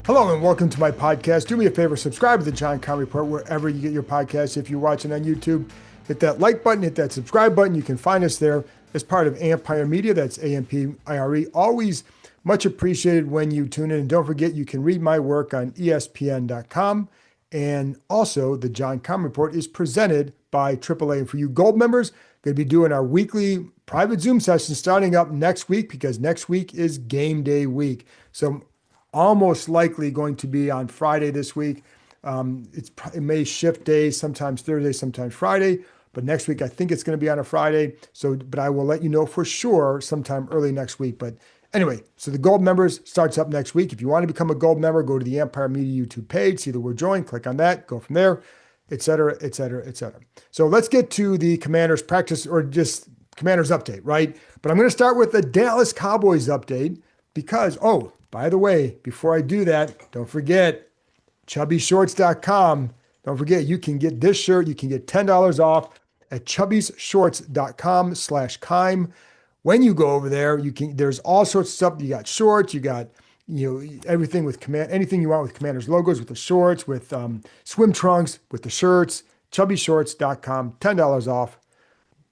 Hello and welcome to my podcast. Do me a favor, subscribe to the John Keim Report wherever you get your podcasts. If you're watching on YouTube, hit that like button, hit that subscribe button. You can find us there as part of Ampire Media. That's Ampire. Always much appreciated when you tune in. And don't forget, you can read my work on ESPN.com. And also, the John Keim Report is presented by AAA. And for you Gold members, going to be doing our weekly private Zoom session starting up next week because next week is game day week. So almost likely going to be on Friday this week. It may shift days, sometimes Thursday, sometimes Friday, but next week I think it's going to be on a Friday. But I will let you know for sure sometime early next week. But anyway, so the Gold members starts up next week. If you want to become a Gold member, go to the Ampire Media YouTube page, see the word join, click on that, go from there, et cetera, et cetera, et cetera. So let's get to the Commanders practice or just Commanders update, right? But I'm going to start with the Dallas Cowboys update because, by the way, before I do that, don't forget, chubbyshorts.com. Don't forget, you can get this shirt. You can get $10 off at chubbyshorts.com/Keim. When you go over there, there's all sorts of stuff. You got shorts, you got everything with anything you want with Commanders logos, with the shorts, with swim trunks, with the shirts. chubbyshorts.com, $10 off.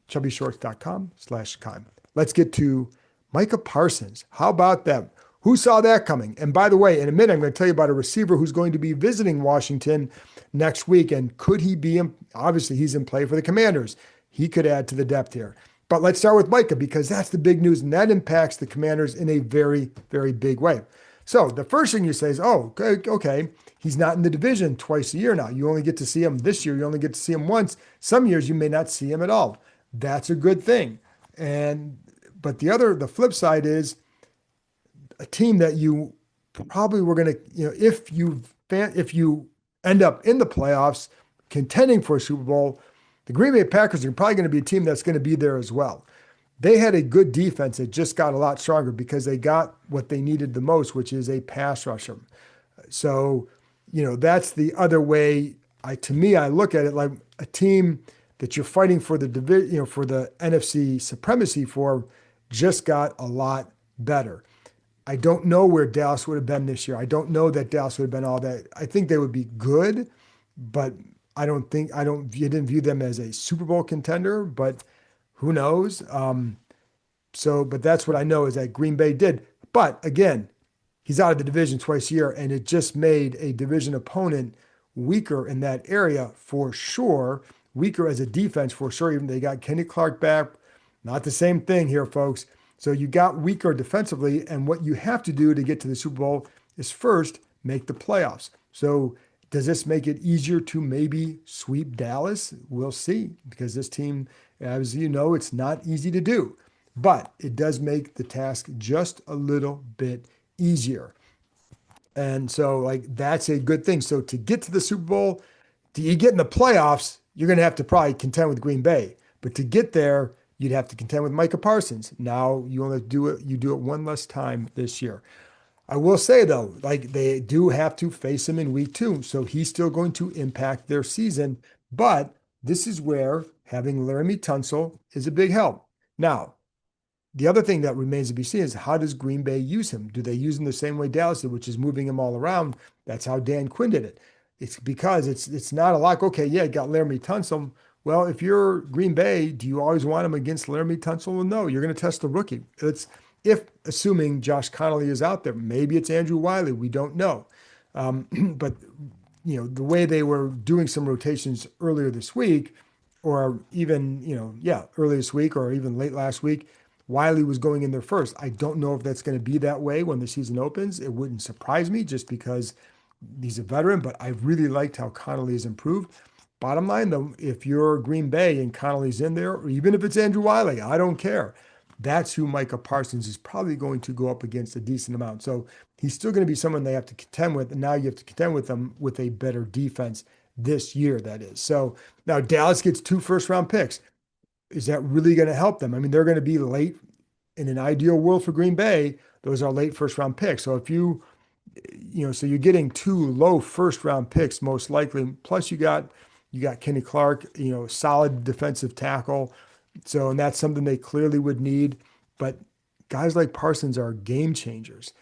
chubbyshorts.com/Keim. Let's get to Micah Parsons. How about that? Who saw that coming? And by the way, in a minute, I'm going to tell you about a receiver who's going to be visiting Washington next week. And could he be obviously he's in play for the Commanders. He could add to the depth here. But let's start with Micah because that's the big news and that impacts the Commanders in a very, very big way. So the first thing you say is, okay, he's not in the division twice a year now. You only get to see him this year. You only get to see him once. Some years you may not see him at all. That's a good thing. But the flip side is, a team that you probably were going to, if you end up in the playoffs contending for a Super Bowl, the Green Bay Packers are probably going to be a team that's going to be there as well. They had a good defense that just got a lot stronger because they got what they needed the most, which is a pass rusher. So, that's the other way. To me, I look at it like a team that you're fighting for the division, for the NFC supremacy for, just got a lot better. I don't know where Dallas would have been this year. I don't know that Dallas would have been all that. I think they would be good, but you didn't view them as a Super Bowl contender, but who knows? But that's what I know is that Green Bay did. But again, he's out of the division twice a year, and it just made a division opponent weaker in that area for sure, weaker as a defense for sure. Even they got Kenny Clark back. Not the same thing here, folks. So you got weaker defensively, and what you have to do to get to the Super Bowl is first make the playoffs. So does this make it easier to maybe sweep Dallas? We'll see, because this team, as you know, it's not easy to do, but it does make the task just a little bit easier. And so that's a good thing. So to get to the Super Bowl, you get in the playoffs, you're going to have to probably contend with Green Bay, but to get there, you'd have to contend with Micah Parsons. Now you only do it one less time this year. I will say though, they do have to face him in week 2, so he's still going to impact their season. But this is where having Laramie Tunsil is a big help. Now, the other thing that remains to be seen is how does Green Bay use him? Do they use him the same way Dallas did, which is moving him all around? That's how Dan Quinn did it. It's because it's not a lot. Okay, yeah, you got Laramie Tunsil. Well, if you're Green Bay, do you always want him against Laramie Tunsil? Well, no, you're going to test the rookie. Assuming Josh Connolly is out there. Maybe it's Andrew Wiley. We don't know. But, the way they were doing some rotations earlier this week, or even, earlier this week or even late last week, Wiley was going in there first. I don't know if that's going to be that way when the season opens. It wouldn't surprise me just because he's a veteran, but I really liked how Connolly has improved. Bottom line, though, if you're Green Bay and Connolly's in there, or even if it's Andrew Wiley, I don't care. That's who Micah Parsons is probably going to go up against a decent amount. So he's still going to be someone they have to contend with, and now you have to contend with them with a better defense this year, that is. So now Dallas gets 2 first-round picks. Is that really going to help them? I mean, they're going to be late. In an ideal world for Green Bay, those are late first-round picks. So if so you're getting 2 low first-round picks most likely, plus you got Kenny Clark, solid defensive tackle. So, and that's something they clearly would need. But guys like Parsons are game changers.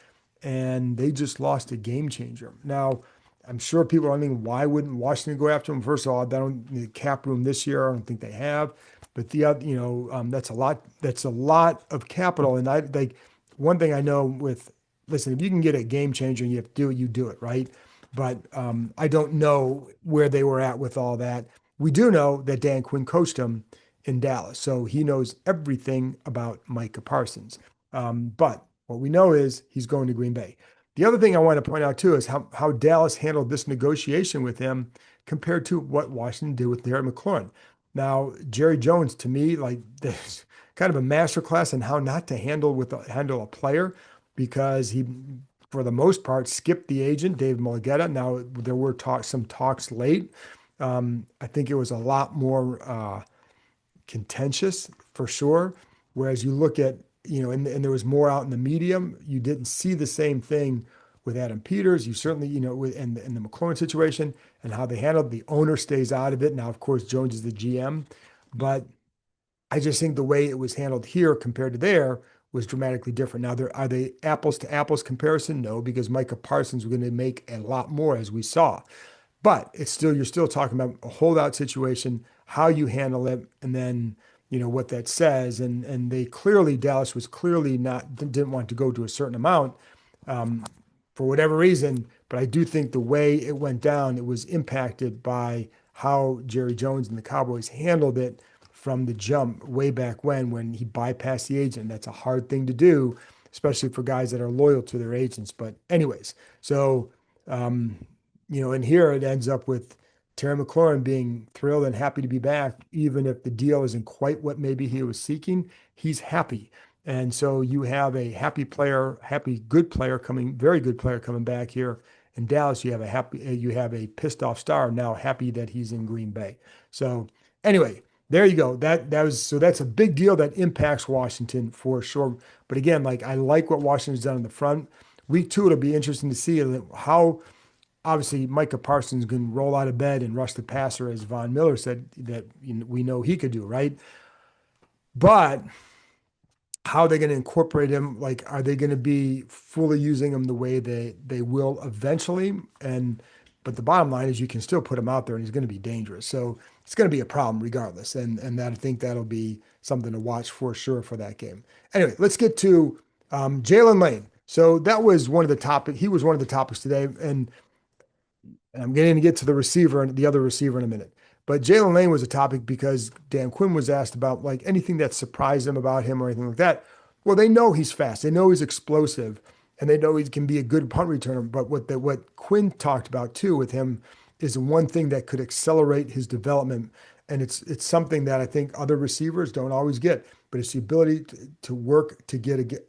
and they just lost a game changer. Now, I'm sure people are wondering why wouldn't Washington go after him? First of all, they don't the cap room this year. I don't think they have. But the other, that's a lot. That's a lot of capital. And I like one thing I know with listen, if you can get a game changer and you have to do it, you do it, right? But I don't know where they were at with all that. We do know that Dan Quinn coached him in Dallas, so he knows everything about Micah Parsons. But what we know is he's going to Green Bay. The other thing I want to point out too is how Dallas handled this negotiation with him compared to what Washington did with Terry McLaurin. Now, Jerry Jones, to me, like this kind of a masterclass in how not to handle a player because he, for the most part, skipped the agent, Dave Mulgeta. Now there were some talks late. I think it was a lot more contentious for sure. Whereas you look at, and there was more out in the medium, you didn't see the same thing with Adam Peters. You certainly, in the McLaurin situation and how they handled the owner stays out of it. Now, of course, Jones is the GM, but I just think the way it was handled here compared to there was dramatically different. Now, are they apples to apples comparison? No, because Micah Parsons was going to make a lot more as we saw. But you're still talking about a holdout situation, how you handle it, and then what that says. And Dallas was clearly didn't want to go to a certain amount for whatever reason. But I do think the way it went down, it was impacted by how Jerry Jones and the Cowboys handled it from the jump way back when he bypassed the agent. That's a hard thing to do, especially for guys that are loyal to their agents. But anyways, so and here it ends up with Terry McLaurin being thrilled and happy to be back, even if the deal isn't quite what maybe he was seeking. He's happy. And so you have a happy player, very good player coming back here in Dallas. You have a pissed off star now happy that he's in Green Bay. So anyway, there you go. That's a big deal that impacts Washington for sure. But again, like I like what Washington's done in the front. Week 2, it'll be interesting to see how obviously Micah Parsons can roll out of bed and rush the passer, as Von Miller said that we know he could do, right? But how are they going to incorporate him? Like, are they going to be fully using him the way they will eventually? But the bottom line is you can still put him out there and he's going to be dangerous. So it's going to be a problem regardless. And I think that'll be something to watch for sure for that game. Anyway, let's get to Jaylen Lane. So that was one of the topics. He was one of the topics today. And I'm going to get to the receiver and the other receiver in a minute. But Jaylen Lane was a topic because Dan Quinn was asked about like anything that surprised them about him or anything like that. Well, they know he's fast. They know he's explosive, and they know he can be a good punt returner. But what Quinn talked about too with him is one thing that could accelerate his development, and it's something that I think other receivers don't always get. But it's the ability to work to get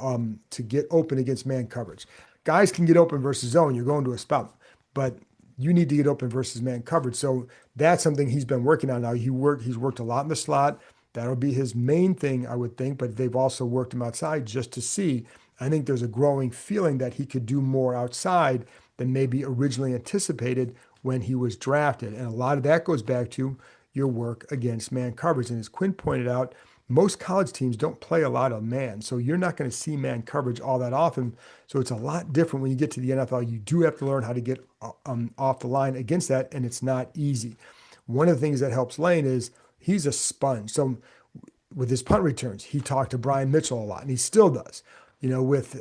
open against man coverage. Guys can get open versus zone. You're going to a spout, but you need to get open versus man coverage. So that's something he's been working on now. He's worked a lot in the slot. That'll be his main thing, I would think, but they've also worked him outside just to see. I think there's a growing feeling that he could do more outside than maybe originally anticipated when he was drafted. And a lot of that goes back to your work against man coverage. And as Quinn pointed out, most college teams don't play a lot of man. So you're not going to see man coverage all that often. So it's a lot different when you get to the NFL. You do have to learn how to get off the line against that, and it's not easy. One of the things that helps Lane is he's a sponge. So with his punt returns, he talked to Brian Mitchell a lot, and he still does. With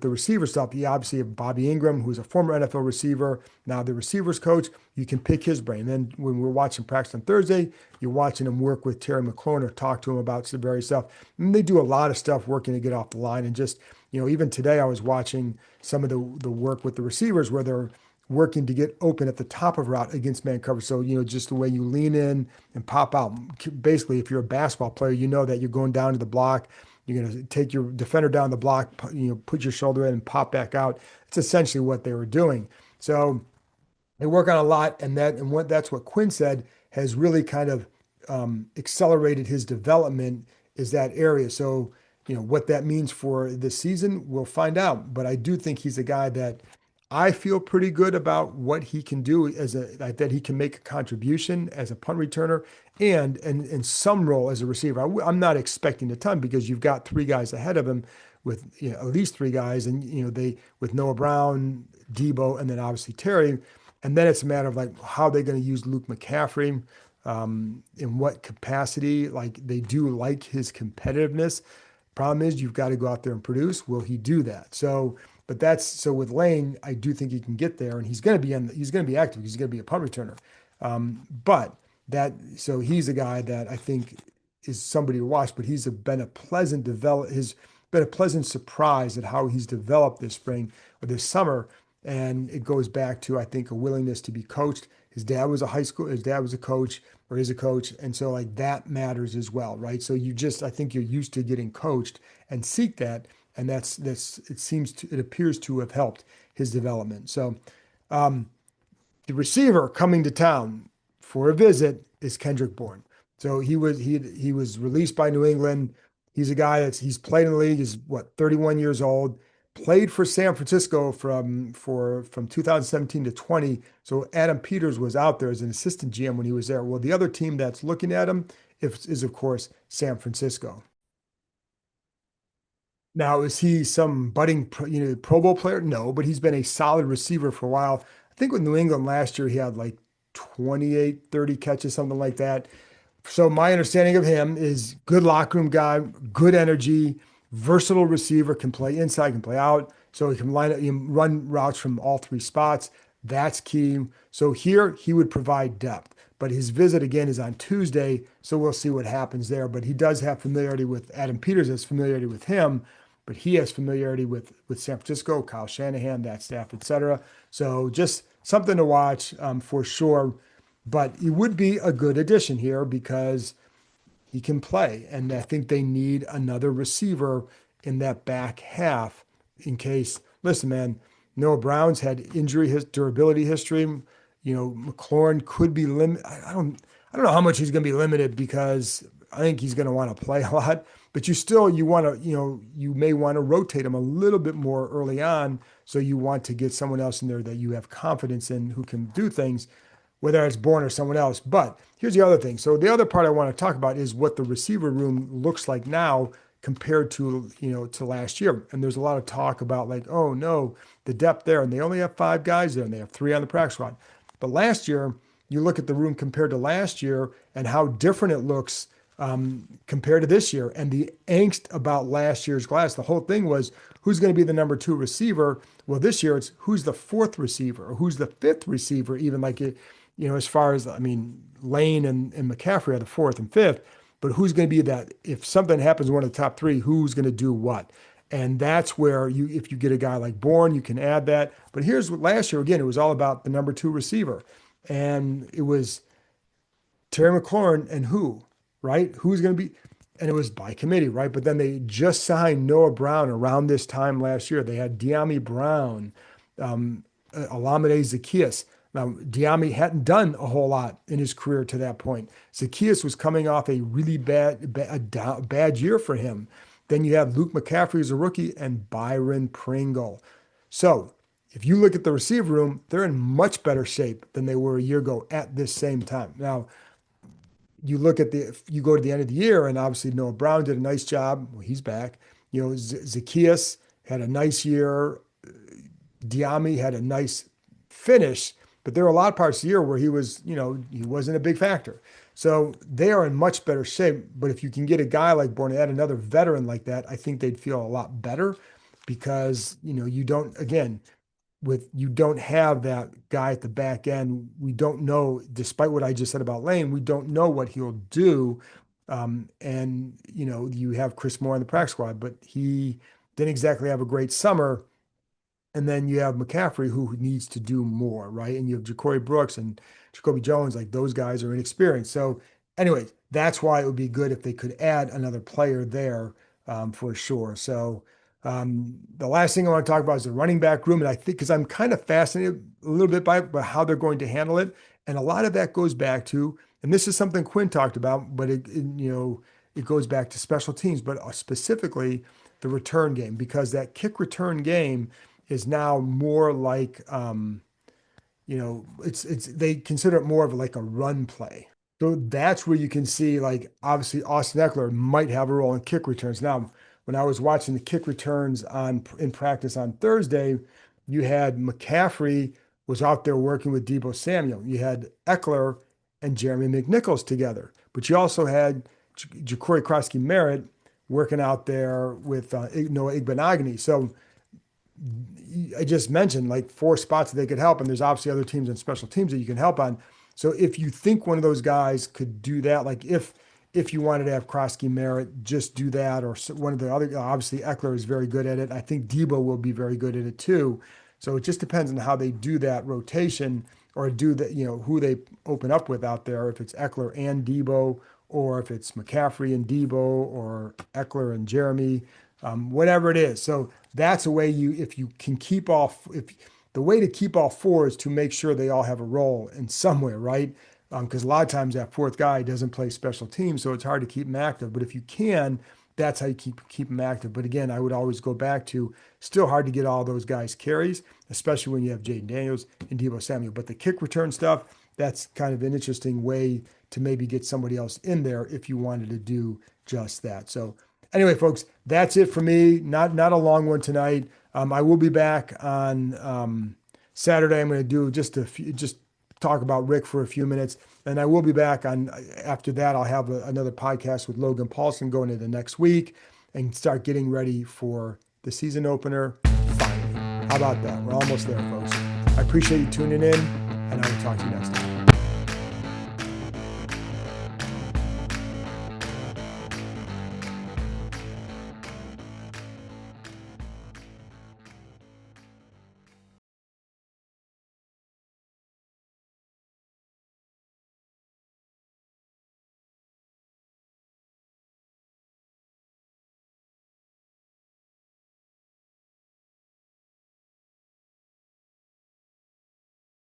the receiver stuff, you obviously have Bobby Ingram, who's a former NFL receiver, now the receivers coach. You can pick his brain. Then when we're watching practice on Thursday, you're watching him work with Terry McLaurin or talk to him about some various stuff. And they do a lot of stuff working to get off the line. And just, even today I was watching some of the work with the receivers where they're working to get open at the top of route against man coverage. So, just the way you lean in and pop out. Basically, if you're a basketball player, you know that you're going down to the block. You're going to take your defender down the block, put your shoulder in and pop back out. It's essentially what they were doing. So they work on a lot, and that's what Quinn said has really kind of accelerated his development is that area. So, what that means for this season, we'll find out. But I do think he's a guy that I feel pretty good about what he can do as that he can make a contribution as a punt returner and in some role as a receiver. I'm not expecting a ton because you've got three guys ahead of him with at least three guys, and they with Noah Brown, Debo, and then obviously Terry, and then it's a matter of like how they're going to use Luke McCaffrey, in what capacity. Like they do like his competitiveness. Problem is, you've got to go out there and produce. Will he do that? So, but that's so with Lane, I do think he can get there, and he's going to be he's going to be active. He's going to be a punt returner. But that so he's a guy that I think is somebody to watch. But been a pleasant develop. Has been a pleasant surprise at how he's developed this spring or this summer, and it goes back to I think a willingness to be coached. His dad was a high school. His dad was a coach or is a coach. And so like that matters as well, right? So I think you're used to getting coached and seek that. And it appears to have helped his development. So the receiver coming to town for a visit is Kendrick Bourne. So he was released by New England. He's a guy he's played in the league. He's 31 years old. Played for San Francisco from 2017 to 20. So Adam Peters was out there as an assistant GM when he was there. Well, the other team that's looking at him is of course San Francisco. Now, is he some budding Pro Bowl player? No, but he's been a solid receiver for a while. I think with New England last year, he had like 28, 30 catches, something like that. So my understanding of him is good locker room guy, good energy, versatile receiver, can play inside, can play out. So he can run routes from all three spots. That's key. So here he would provide depth. But his visit again is on Tuesday, so we'll see what happens there. But he does have familiarity with Adam Peters, has familiarity with him, but he has familiarity with San Francisco, Kyle Shanahan, that staff, etc. So just something to watch for sure. But he would be a good addition here because he can play. And I think they need another receiver in that back half in case, listen, man, Noah Brown's had durability history. McLaurin could be limited. I don't know how much he's going to be limited because I think he's going to want to play a lot, but you want to, you may want to rotate him a little bit more early on. So you want to get someone else in there that you have confidence in who can do things, whether it's Bourne or someone else. But here's the other thing. So the other part I want to talk about is what the receiver room looks like now compared to last year. And there's a lot of talk about like, oh no, the depth there, and they only have 5 guys there, and they have 3 on the practice squad. But last year, you look at the room compared to last year and how different it looks compared to this year, and the angst about last year's class. The whole thing was who's going to be the number 2 receiver. Well, this year it's who's the 4th receiver or who's the 5th receiver, even like it. As far as, Lane and McCaffrey are the 4th and 5th, but who's going to be that? If something happens in one of the top 3, who's going to do what? And that's where if you get a guy like Bourne, you can add that. But here's what last year, again, it was all about the number 2 receiver. And it was Terry McLaurin and who, right? Who's going to be, and it was by committee, right? But then they just signed Noah Brown around this time last year. They had De'Ami Brown, Olamide Zaccheaus. Now, De'Ami hadn't done a whole lot in his career to that point. Zaccheaus was coming off a really bad year for him. Then you have Luke McCaffrey as a rookie and Byron Pringle. So if you look at the receiver room, they're in much better shape than they were a year ago at this same time. Now, you go to the end of the year, and obviously Noah Brown did a nice job. Well, he's back. Zaccheaus had a nice year. De'Ami had a nice finish. But there were a lot of parts of the year where he wasn't a big factor. So they are in much better shape. But if you can get a guy like Bourne, add another veteran like that, I think they'd feel a lot better because, you don't have that guy at the back end. We don't know, despite what I just said about Lane, we don't know what he'll do. You have Chris Moore in the practice squad, but he didn't exactly have a great summer. And then you have McCaffrey, who needs to do more, right? And you have Ja'Cory Brooks and Jacoby Jones, like those guys are inexperienced. So anyway, that's why it would be good if they could add another player there for sure. So the last thing I want to talk about is the running back room. And I think because I'm kind of fascinated a little bit by how they're going to handle it. And a lot of that goes back to, and this is something Quinn talked about, but it goes back to special teams, but specifically the return game, because that kick return game is now more like, they consider it more of like a run play. So that's where you can see, like, obviously Austin Eckler might have a role in kick returns. Now, when I was watching the kick returns in practice on Thursday, you had McCaffrey was out there working with Deebo Samuel. You had Eckler and Jeremy McNichols together, but you also had Ja'Cory Krosky-Merritt working out there with Noah Igbenogany. So I just mentioned like 4 spots that they could help, and there's obviously other teams and special teams that you can help on. So if you think one of those guys could do that, like if you wanted to have Krosky-Merritt just do that, or one of the other, obviously Eckler is very good at it. I think Deebo will be very good at it too. So it just depends on how they do that rotation, or do that, who they open up with out there. If it's Eckler and Deebo, or if it's McCaffrey and Deebo, or Eckler and Jeremy, whatever it is. So that's a way if you can keep the way to keep all 4 is to make sure they all have a role in somewhere, right? Because a lot of times that 4th guy doesn't play special teams, so it's hard to keep them active. But if you can, that's how you keep them active. But again, I would always go back to still hard to get all those guys carries, especially when you have Jaden Daniels and Deebo Samuel. But the kick return stuff, that's kind of an interesting way to maybe get somebody else in there if you wanted to do just that. So anyway, folks, that's it for me. Not a long one tonight. I will be back on Saturday. I'm going to do just talk about Rick for a few minutes, and I will be back on after that. I'll have another podcast with Logan Paulson going into next week and start getting ready for the season opener. Finally, how about that? We're almost there, folks. I appreciate you tuning in, and I will talk to you next time.